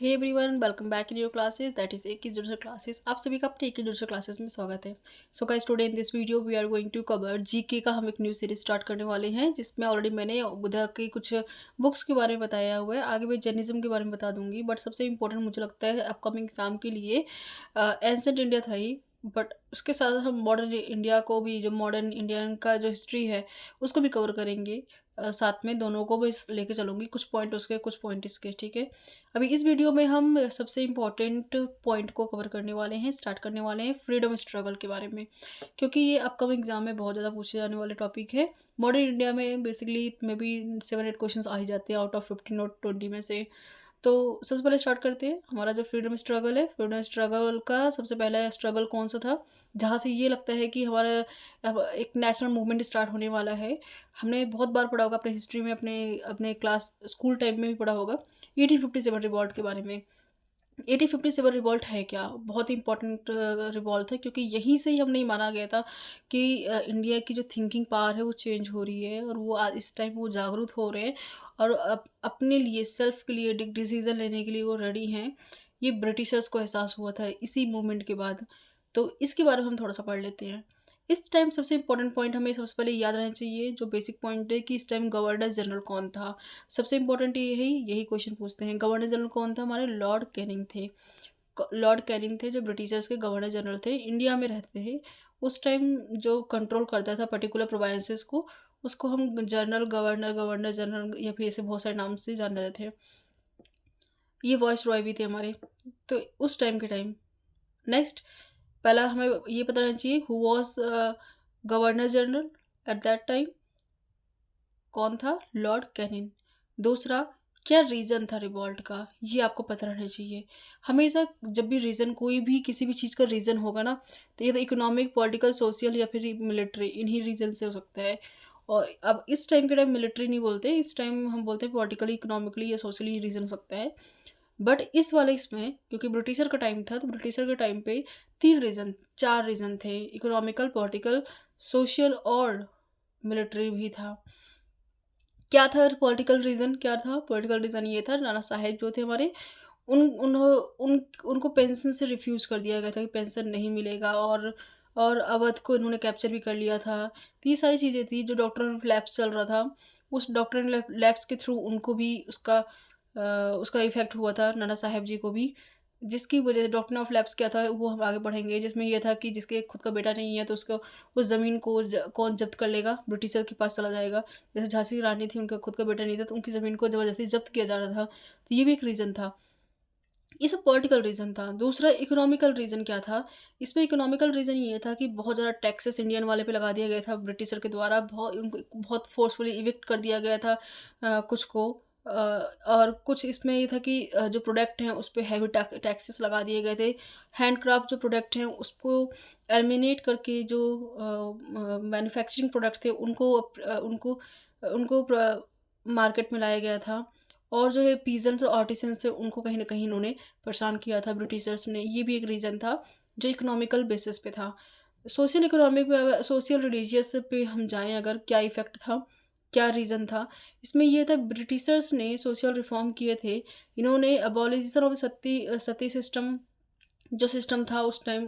Hey everyone, welcome back in your classes that is एक digital classes. आप सभी का अपने एक डिजिटल क्लासेस में स्वागत है। So guys, today in this video we are going to cover GK का। हम एक न्यू सीरीज स्टार्ट करने वाले हैं जिसमें ऑलरेडी मैंने बुद्धा की कुछ बुक्स के बारे में बताया हुआ है। आगे मैं जैनिज्म के बारे में बता दूंगी, बट सबसे इंपॉर्टेंट मुझे लगता है अपकमिंग एग्जाम के लिए एंसेंट इंडिया था ही। बट उसके साथ हम मॉडर्न इंडिया को भी, जो मॉडर्न इंडियन का जो हिस्ट्री है उसको भी कवर करेंगे। साथ में दोनों को भी लेके चलूंगी, कुछ पॉइंट उसके कुछ पॉइंट इसके। ठीक है, अभी इस वीडियो में हम सबसे इम्पोर्टेंट पॉइंट को कवर करने वाले हैं, स्टार्ट करने वाले हैं फ्रीडम स्ट्रगल के बारे में, क्योंकि ये अपकमिंग एग्जाम में बहुत ज़्यादा पूछे जाने वाले टॉपिक है। मॉडर्न इंडिया में बेसिकली मे बी 7-8 क्वेश्चन आ ही जाते हैं आउट ऑफ 15 और 20 में से। तो सबसे पहले स्टार्ट करते हैं हमारा जो फ्रीडम स्ट्रगल है। फ्रीडम स्ट्रगल का सबसे पहला स्ट्रगल कौन सा था, जहाँ से ये लगता है कि हमारा अब एक नेशनल मूवमेंट स्टार्ट होने वाला है। हमने बहुत बार पढ़ा होगा अपने हिस्ट्री में, अपने अपने क्लास स्कूल टाइम में भी पढ़ा होगा 1857 रिवॉल्ट के बारे में। 1857 रिवॉल्ट है क्या, बहुत ही इंपॉर्टेंट रिवॉल्ट है, क्योंकि यहीं से ही हमने माना गया था कि इंडिया की जो थिंकिंग पावर है वो चेंज हो रही है, और वो आज इस टाइम वो जागरूक हो रहे हैं और अपने लिए सेल्फ के लिए डिसीजन लेने के लिए वो रेडी हैं। ये ब्रिटिशर्स को एहसास हुआ था इसी मूवमेंट के बाद। तो इसके बारे में हम थोड़ा सा पढ़ लेते हैं। इस टाइम सबसे इंपॉर्टेंट पॉइंट हमें सबसे पहले याद रहना चाहिए, जो बेसिक पॉइंट है कि इस टाइम गवर्नर जनरल कौन था। सबसे इंपॉर्टेंट यही यही क्वेश्चन पूछते हैं, गवर्नर जनरल कौन था। हमारे लॉर्ड कैनिंग थे। लॉर्ड कैनिंग थे जो ब्रिटिशर्स के गवर्नर जनरल थे, इंडिया में रहते थे उस टाइम। जो कंट्रोल करता था पर्टिकुलर प्रोवाइंसेस को, उसको हम जनरल गवर्नर, गवर्नर जनरल या फिर ऐसे बहुत सारे नाम से जान रहे थे। ये वॉइस रॉय भी थे हमारे, तो उस टाइम के टाइम। नेक्स्ट, पहला हमें ये पता रहना चाहिए who was governor general at that time. कौन था? Lord Canning. दूसरा, क्या रीज़न था रिवॉल्ट का, ये आपको पता रहना चाहिए। हमेशा जब भी रीज़न, कोई भी किसी भी चीज़ का रीज़न होगा ना, तो ये तो इकोनॉमिक, पॉलिटिकल, सोशल या फिर मिलिट्री, इन्हीं रीज़न से हो सकता है। और अब इस टाइम के टाइम मिलिट्री नहीं बोलते, इस टाइम हम बोलते हैं पॉलिटिकली, इकोनॉमिकली या सोशली रीज़न हो सकता है। बट इस वाले इसमें क्योंकि ब्रिटिशर का टाइम था, तो ब्रिटिशर के टाइम पे 3 रीज़न, 4 रीज़न थे, इकोनॉमिकल, पॉलिटिकल, सोशल और मिलिट्री भी था। क्या था पॉलिटिकल रीज़न? क्या था पॉलिटिकल रीज़न? ये था, नाना साहेब जो थे हमारे, उनको पेंशन से रिफ्यूज़ कर दिया गया था कि पेंशन नहीं मिलेगा, और अवध को इन्होंने कैप्चर भी कर लिया था। तो ये सारी चीज़ें थी। जो डॉक्टर ऑफ लैब्स चल रहा था, उस डॉक्टर लैब्स के थ्रू उनको भी उसका इफ़ेक्ट हुआ था, नाना साहेब जी को भी। जिसकी वजह से डॉक्टर ऑफ लैब्स क्या था वो हम आगे पढ़ेंगे, जिसमें ये था कि जिसके खुद का बेटा नहीं है तो उसको उस ज़मीन को कौन जब्त कर लेगा? ब्रिटिशर के पास चला जाएगा। जैसे झांसी की रानी थी, उनका खुद का बेटा नहीं था, तो उनकी ज़मीन को ज़बरदस्ती जब्त किया जा रहा था। तो ये भी एक रीज़न था। ये सब पॉलिटिकल रीज़न था। दूसरा, इकोनॉमिकल रीज़न क्या था? इसमें इकोनॉमिकल रीज़न ये था कि बहुत ज़्यादा टैक्सेस इंडियन वाले पे लगा दिया गया था ब्रिटिशर के द्वारा। उनको बहुत फोर्सफुली इविक्ट कर दिया गया था कुछ को। और कुछ इसमें ये था कि जो प्रोडक्ट हैं उस पे हैवी टैक्सेस लगा दिए गए थे। हैंडक्राफ्ट जो प्रोडक्ट हैं उसको एलिमिनेट करके जो मैन्युफैक्चरिंग प्रोडक्ट थे उनको उनको मार्केट में लाया गया था। और जो है पीजेंट्स और आर्टिसंस थे, उनको कहीं न कहीं इन्होंने परेशान किया था ब्रिटिशर्स ने। ये भी एक रीज़न था जो इकोनॉमिकल बेसिस पे था। सोशल इकोनॉमिक पे, अगर सोशल रिलीजियस पे हम जाएँ, अगर क्या इफ़ेक्ट था, क्या रीज़न था? इसमें ये था, ब्रिटिशर्स ने सोशल रिफ़ॉर्म किए थे। इन्होंने अबॉलिशन ऑफ सती सिस्टम, जो सिस्टम था उस टाइम,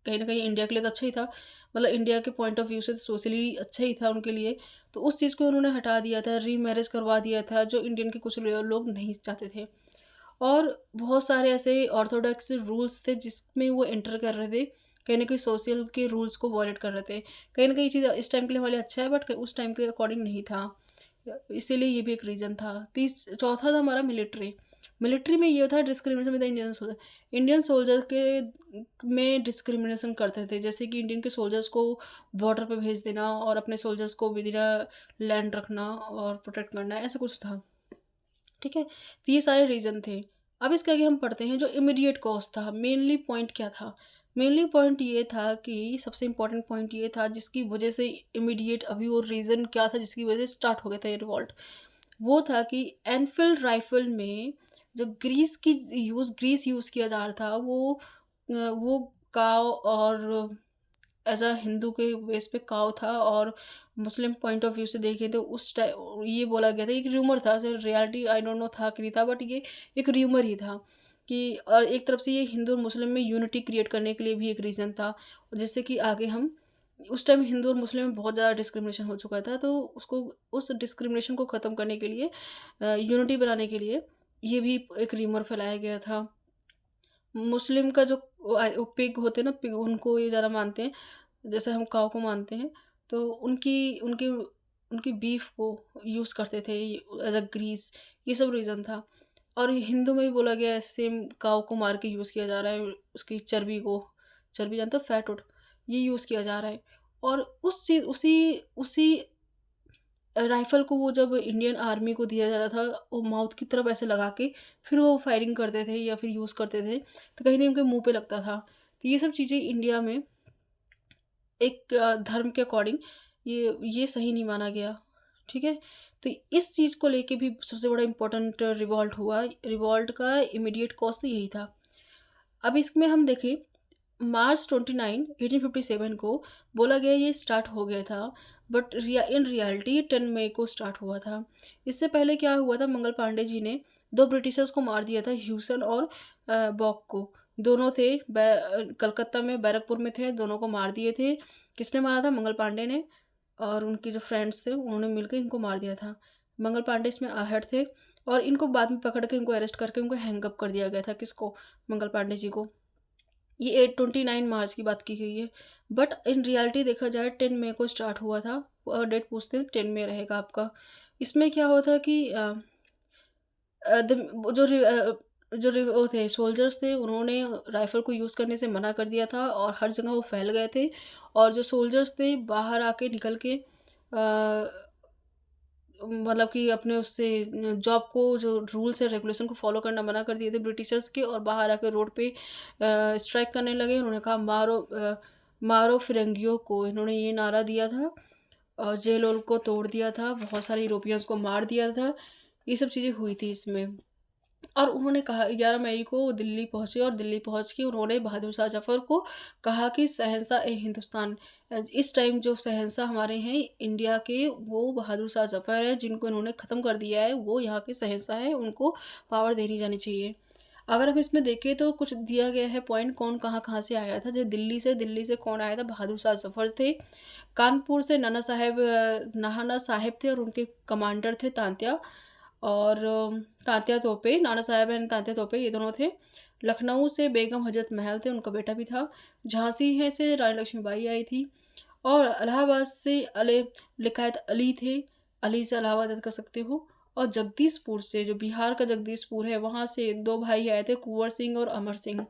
कहीं न कहीं इंडिया के लिए तो अच्छा ही था। मतलब इंडिया के पॉइंट ऑफ व्यू से सोशली अच्छा ही था उनके लिए। तो उस चीज़ को उन्होंने हटा दिया था, रीमैरेज करवा दिया था, जो इंडियन के कुछ लोग नहीं चाहते थे। और बहुत सारे ऐसे ऑर्थोडॉक्स रूल्स थे जिसमें वो एंटर कर रहे थे, कहीं न कहीं सोशल के रूल्स को वायलेट कर रहे थे। कहीं न कहीं ये चीज़ इस टाइम के लिए हमारे लिए अच्छा है, बट उस टाइम के अकॉर्डिंग नहीं था। इसीलिए ये भी एक रीज़न था। चौथा था हमारा मिलिट्री। मिलिट्री में ये था discrimination with the Indian soldier. Indian soldier के में डिस्क्रिमिनेशन करते थे, जैसे कि इंडियन के सोल्जर्स को बॉर्डर पे भेज देना और अपने सोल्जर्स को विद इन लैंड रखना और प्रोटेक्ट करना, ऐसा कुछ था। ठीक है? तो ये सारे रीज़न थे। अब इसके आगे हम पढ़ते हैं जो इमीडिएट कॉज़ था। मेनली पॉइंट क्या था? मेनली पॉइंट ये था कि सबसे इम्पोर्टेंट पॉइंट ये था जिसकी वजह से इमीडिएट अभी वो रीज़न क्या था जिसकी वजह से स्टार्ट हो गया था ये रिवॉल्ट। वो था कि एनफील्ड राइफ़ल में जो ग्रीस यूज़ किया जा रहा था, वो काव और एज़ अ हिंदू के बेस पे काव था, और मुस्लिम पॉइंट ऑफ व्यू से देखें तो उस टाइम ये बोला गया था, एक र्यूमर था, sir reality I don't know था कि नहीं था, बट ये एक र्यूमर ही था कि और एक तरफ से ये हिंदू और मुस्लिम में यूनिटी क्रिएट करने के लिए भी एक रीज़न था, और जिससे कि आगे हम उस टाइम हिंदू और मुस्लिम में बहुत ज़्यादा डिस्क्रिमिनेशन हो चुका था, तो उसको उस डिस्क्रिमिनेशन को ख़त्म करने के लिए यूनिटी बनाने के लिए ये भी एक र्यूमर फैलाया गया था। मुस्लिम का जो वो पिग होते हैं ना, पिग उनको ये ज़्यादा मानते हैं, जैसे हम काऊ को मानते हैं, तो उनकी उनकी उनकी बीफ को यूज़ करते थे एज़ अ ग्रीस, ये सब रीज़न था। और ये हिंदू में भी बोला गया है सेम काऊ को मार के यूज़ किया जा रहा है, उसकी चर्बी को, चर्बी जानते हो फैट-वैट, ये यूज़ किया जा रहा है। और उस चीज़ उसी उसी राइफ़ल को वो जब इंडियन आर्मी को दिया जाता था, वो माउथ की तरफ ऐसे लगा के फिर वो फायरिंग करते थे या फिर यूज़ करते थे, तो कहीं न उनके मुँह पे लगता था। तो ये सब चीज़ें इंडिया में एक धर्म के अकॉर्डिंग ये सही नहीं माना गया, ठीक है? तो इस चीज़ को लेके भी सबसे बड़ा इम्पोर्टेंट रिवॉल्ट हुआ। रिवॉल्ट का इमीडिएट कॉज़ तो यही था। अब इसमें हम देखें, मार्च 29, 1857 को बोला गया ये स्टार्ट हो गया था, बट इन रियलिटी 10 मई को स्टार्ट हुआ था। इससे पहले क्या हुआ था, मंगल पांडे जी ने 2 ब्रिटिशर्स को मार दिया था, ह्यूसन और बॉक को। दोनों थे कलकत्ता में, बैरकपुर में थे, दोनों को मार दिए थे। किसने मारा था? मंगल पांडे ने, और उनके जो फ्रेंड्स थे उन्होंने मिलकर इनको मार दिया था। मंगल पांडे इसमें हेड थे, और इनको बाद में पकड़ के इनको अरेस्ट करके उनको हैंग अप कर दिया गया था। किसको? मंगल पांडे जी को। ये 29 मार्च की बात की गई है, बट इन रियलिटी देखा जाए 10 मई को स्टार्ट हुआ था। और डेट पूछते हैं 10 मई रहेगा आपका। इसमें क्या हुआ था कि वो वो थे सोल्जर्स थे, उन्होंने राइफल को यूज़ करने से मना कर दिया था, और हर जगह वो फैल गए थे। और जो सोल्जर्स थे बाहर आके निकल के मतलब कि अपने उससे जॉब को, जो रूल्स है रेगुलेशन को फॉलो करना मना कर दिए थे ब्रिटिशर्स के, और बाहर आकर रोड पे स्ट्राइक करने लगे। उन्होंने कहा मारो, मारो फिरंगियों को, इन्होंने ये नारा दिया था। और जेल वेल को तोड़ दिया था, बहुत सारे यूरोपियंस को मार दिया था। ये सब चीज़ें हुई थी इसमें। और उन्होंने कहा 11 मई को दिल्ली पहुँचे, और दिल्ली पहुँच के उन्होंने बहादुर शाह ज़फ़र को कहा कि शहंशाह ए हिंदुस्तान, इस टाइम जो शहंशाह हमारे हैं इंडिया के, वो बहादुर शाह ज़फ़र है, जिनको इन्होंने ख़त्म कर दिया है, वो यहाँ के शहंशाह हैं, उनको पावर देनी जानी चाहिए। अगर हम इसमें देखें तो कुछ दिया गया है पॉइंट, कौन कहाँ-कहाँ से आया था। जो दिल्ली से कौन आया था? बहादुर शाह ज़फ़र थे। कानपुर से नाना साहेब थे, और उनके कमांडर थे तांत्या, और तात्या तोपे, नाना साहब एंड तात्या तोपे, ये दोनों थे। लखनऊ से बेगम हजरत महल थे, उनका बेटा भी था। झांसी है से रानी लक्ष्मीबाई आई थी, और इलाहाबाद से लिकायत अली थे, अली से इलाहाबाद याद कर सकते हो। और जगदीशपुर से, जो बिहार का जगदीशपुर है, वहाँ से 2 भाई आए थे, कुंवर सिंह और अमर सिंह।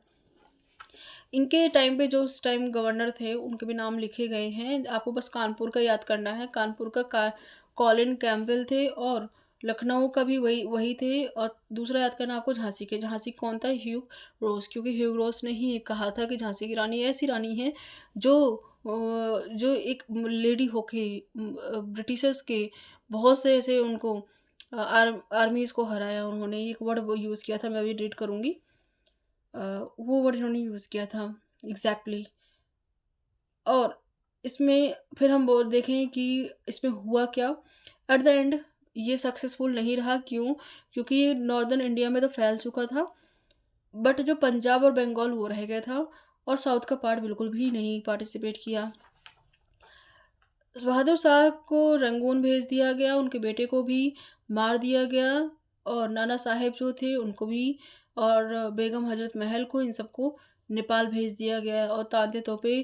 इनके टाइम पे जो उस टाइम गवर्नर थे, उनके भी नाम लिखे गए हैं। आपको बस कानपुर का याद करना है। कानपुर का कॉलिन कैम्पबेल थे, और लखनऊ का भी वही वही थे। और दूसरा याद करना आपको झांसी के। झांसी कौन था? ह्यूग रोज, क्योंकि ह्यूग रोज ने ही कहा था कि झांसी की रानी ऐसी रानी है जो जो एक लेडी होके ब्रिटिशर्स के बहुत से ऐसे उनको आर्मीज़ को हराया उन्होंने। एक वर्ड वो यूज़ किया था, मैं अभी रीड करूँगी। अ, वो वर्ड इन्होंने यूज़ किया था एग्ज़ैक्टली। और इसमें फिर हम वो देखें कि इसमें हुआ क्या? एट द एंड ये सक्सेसफुल नहीं रहा, क्यों? क्योंकि ये नॉर्दर्न इंडिया में तो फैल चुका था, बट जो पंजाब और बंगाल वो रह गया था, और साउथ का पार्ट बिल्कुल भी नहीं पार्टिसिपेट किया। बहादुर शाह को रंगून भेज दिया गया, उनके बेटे को भी मार दिया गया, और नाना साहेब जो थे उनको भी, और बेगम हजरत महल को, इन सबको नेपाल भेज दिया गया, और तांते तोपे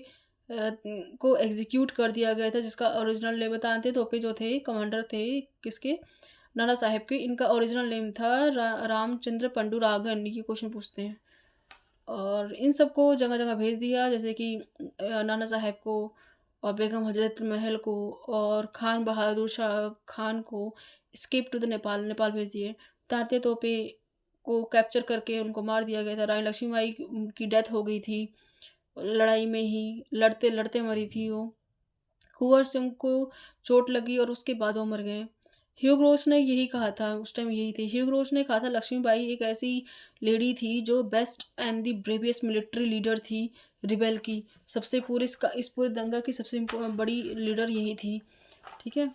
को एग्जीक्यूट कर दिया गया था, जिसका ओरिजिनल नेम, तांते तोपे जो थे कमांडर थे किसके? नाना साहेब के। इनका ओरिजिनल नेम था रामचंद्र पंडुरागन। ये क्वेश्चन पूछते हैं। और इन सबको जगह-जगह भेज दिया, जैसे कि नाना साहब को, और बेगम हजरत महल को, और खान बहादुर शाह खान को escape to the Nepal, Nepal भेज दिए। तात्या तोपे को कैप्चर करके उनको मार दिया गया था। रानी लक्ष्मीबाई की डेथ हो गई थी लड़ाई में ही, लड़ते-लड़ते मरी थी वो। कुँवर सिंह को चोट लगी, और उसके बाद वो मर गए। ह्यूग रोज ने यही कहा था, उस टाइम यही थे। ह्यूग रोज ने कहा था लक्ष्मीबाई एक ऐसी लेडी थी जो best and the bravest military leader थी रिबेल की। सबसे पूरे इस पूरे दंगा की सबसे बड़ी लीडर यही थी, ठीक है।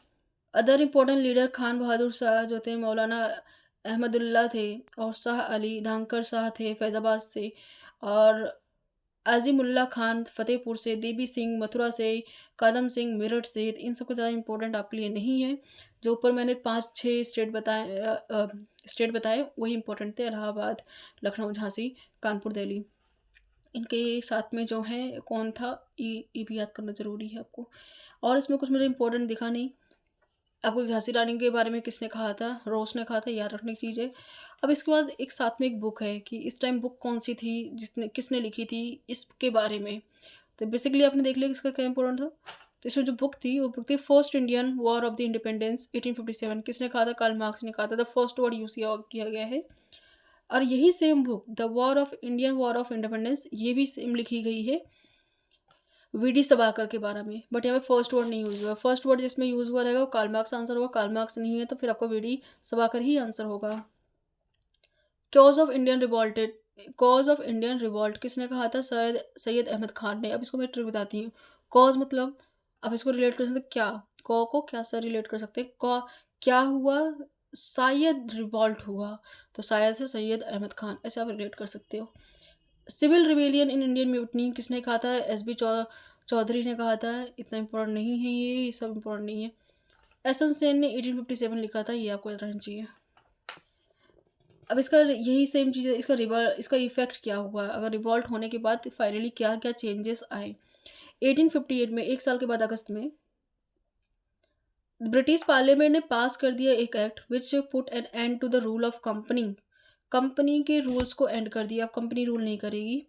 Other important leader Khan Bahadur Shah जो थे, मौलाना अहमदुल्ला थे, और शाह अली धांकर शाह थे फैज़ाबाद से, और अज़ीमुल्ला खान फ़तेहपुर से, देवी सिंह मथुरा से, कदम सिंह मेरठ से। इन सबको ज़्यादा इम्पोर्टेंट आपके लिए नहीं है। जो ऊपर मैंने 5-6 स्टेट बताए वही इम्पोर्टेंट थे, इलाहाबाद, लखनऊ, झांसी, कानपुर, दिल्ली। इनके साथ में जो है कौन था, ये भी याद करना ज़रूरी है आपको। और इसमें कुछ मुझे इम्पोर्टेंट दिखा नहीं। आपको झांसी रानी के बारे में किसने कहा था, रोज ने कहा था, याद रखने की चीज़ है। अब इसके बाद एक साथ में एक बुक है कि इस टाइम बुक कौन सी थी, जिसने किसने लिखी थी इसके बारे में। तो बेसिकली आपने देख लिया इसका क्या इंपॉर्टेंट था। तो इसमें जो बुक थी वो बुक थी first Indian war of the independence 1857। किसने कहा था, कार्ल मार्क्स ने कहा था। द फर्स्ट वर्ड यूज किया गया है। और यही same book the war of independence ये भी सेम लिखी गई है वीडी सभाकर के बारे में, बट यहाँ पे फर्स्ट वर्ड नहीं यूज हुआ। फर्स्ट वर्ड जिसमें यूज हुआ रहेगा वो कार्ल मार्क्स आंसर होगा। कार्ल मार्क्स नहीं है तो फिर आपका वीडी सभाकर ही आंसर होगा। कॉज ऑफ इंडियन रिवॉल्ट किसने कहा था, सैयद अहमद खान ने। अब इसको मैं ट्रिक बताती हूँ। कॉज मतलब अब इसको रिलेट कर सकते क्या, कॉ को क्या से रिलेट कर सकते हैं, कॉ क्या हुआ, शायद रिवॉल्ट हुआ, तो शायद से सैयद अहमद खान, ऐसे आप रिलेट कर सकते हो। Civil rebellion in Indian mutiny किसने कहा था, एस बी चौधरी ने कहा था। इतना इम्पोर्टेंट नहीं है, ये सब इम्पोर्टेंट नहीं है। एसन सेन ने 1857 लिखा था, ये आपको याद रहना चाहिए। अब इसका यही सेम चीज़ है, इसका इफेक्ट क्या हुआ, अगर रिवॉल्ट होने के बाद फाइनली क्या क्या चेंजेस आए। 1858 में, एक साल के बाद अगस्त में, ब्रिटिश पार्लियामेंट ने पास कर दिया एक act which put an end to the rule of company के रूल्स को एंड कर दिया। अब कंपनी रूल नहीं करेगी।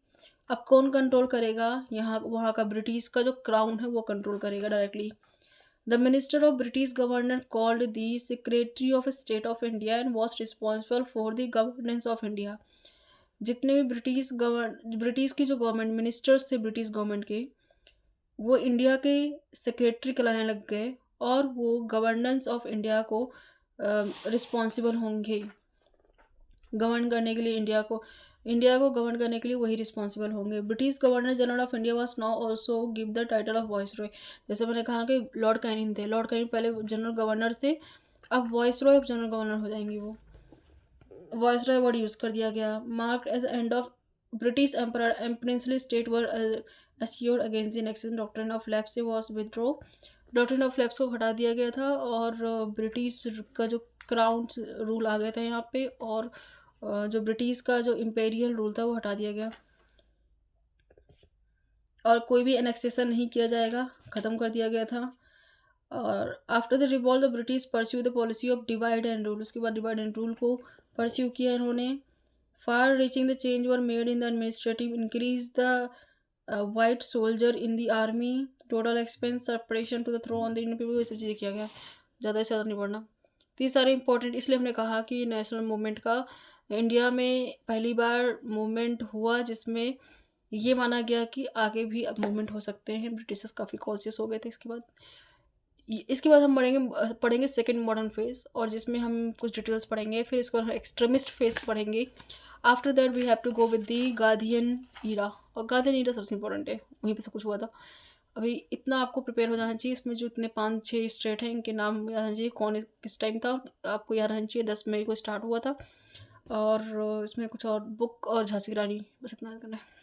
अब कौन कंट्रोल करेगा, यहाँ वहाँ का ब्रिटिश का जो क्राउन है वो कंट्रोल करेगा directly. The minister of British governor called the secretary of state of India and was responsible for the governance of India. जितने भी ब्रिटिश की जो गवर्नमेंट मिनिस्टर्स थे ब्रिटिश गवर्नमेंट के, वो इंडिया के सेक्रेटरी कहलाने लग गए, और वो गवर्नेंस ऑफ इंडिया को रिस्पॉन्सिबल होंगे। गवर्न करने के लिए इंडिया को गवर्न करने के लिए वही रिस्पॉन्सिबल होंगे। British governor general of India was now also give the title of viceroy. जैसे मैंने कहा कि लॉर्ड कैनिंग थे, लॉर्ड कैनिंग पहले जनरल गवर्नर थे, अब वाइसरॉय जनरल गवर्नर हो जाएंगे। वो वाइसरॉय वर्ड यूज कर दिया गया। Marked as end of British emperor and princely state were assured against the next doctrine of lapse was withdraw। Doctrine of lapse को हटा दिया गया था, और ब्रिटिश का जो क्राउन रूल आ गया था यहाँ पे, और जो ब्रिटिश का जो इम्पेरियल रूल था वो हटा दिया गया, और कोई भी एनेक्सेशन नहीं किया जाएगा, ख़त्म कर दिया गया था। और after the revolt the British pursue the policy of divide and rule. उसके बाद डिवाइड एंड रूल को परस्यू किया इन्होंने। Far reaching the change were made in the administrative, increase the white soldier in the army, total expense, separation to the throne the Indian people, ये सब चीज़ें किया गया। ज़्यादा से ज़्यादा नहीं पढ़ना। तो ये सारे इंपॉर्टेंट, इसलिए हमने कहा कि नेशनल मूवमेंट का इंडिया में पहली बार मूवमेंट हुआ जिसमें ये माना गया कि आगे भी अब मूवमेंट हो सकते हैं। ब्रिटिशर्स काफ़ी कॉन्शियस हो गए थे। इसके बाद हम पढ़ेंगे सेकेंड मॉडर्न फेज, और जिसमें हम कुछ डिटेल्स पढ़ेंगे। फिर इसके बाद हम एक्सट्रीमिस्ट फेज पढ़ेंगे। After that we have to go with the guardian era, और गार्डियन ईरा सबसे इंपॉर्टेंट है, वहीं पे सब कुछ हुआ था। अभी इतना आपको प्रिपेयर हो जाना चाहिए। इसमें जो इतने 5-6 स्टेट हैं इनके नाम याद रहना चाहिए, कौन किस टाइम था आपको याद रहना चाहिए। 10 मई को स्टार्ट हुआ था, और इसमें कुछ और बुक और झांसी की रानी, बस इतना याद करना है।